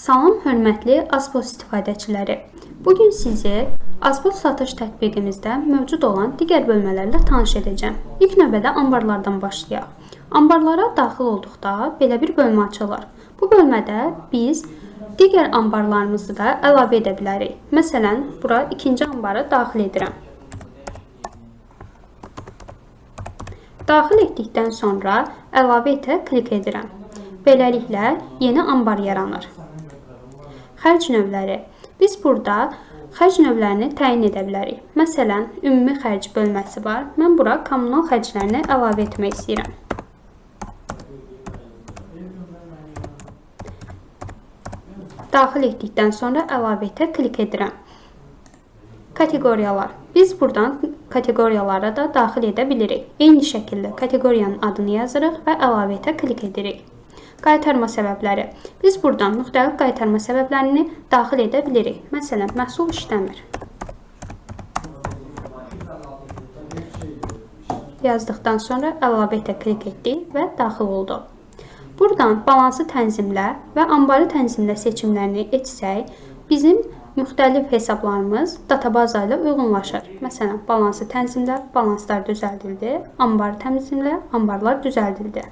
Salam, hörmətli Azboz istifadəçiləri. Bugün sizi Azboz satış tətbiqimizdə mövcud olan digər bölmələrlə tanış edəcəm. İlk növbədə ambarlardan başlayaq. Ambarlara daxil olduqda belə bir bölmə açılır. Bu bölmədə biz digər ambarlarımızı da əlavə edə bilərik. Məsələn, bura ikinci ambarı daxil edirəm. Daxil etdikdən sonra əlavə etə klik edirəm. Beləliklə, yeni ambar yaranır. Xərc növləri. Biz burada xərc növlərini təyin edə bilərik. Məsələn, ümumi xərc bölməsi var. Mən bura kommunal xərclərini əlavə etmək istəyirəm. Daxil etdikdən sonra əlavə etə klik edirəm. Kateqoriyalar. Biz buradan kateqoriyalara da daxil edə bilirik. Eyni şəkildə kateqoriyanın adını yazırıq və əlavə etə klik edirik. Qaytarma səbəbləri. Biz buradan müxtəlif qaytarma səbəblərini daxil edə bilirik. Məsələn, məhsul işləmir. Yazdıqdan sonra əlavə etə klik etdik və daxil oldu. Buradan balansı tənzimlə və ambarı tənzimlə seçimlərini etsək, bizim müxtəlif hesablarımız databaza ilə uyğunlaşır. Məsələn, balansı tənzimlə balanslar düzəldildi, ambarı tənzimlə ambarlar düzəldildi.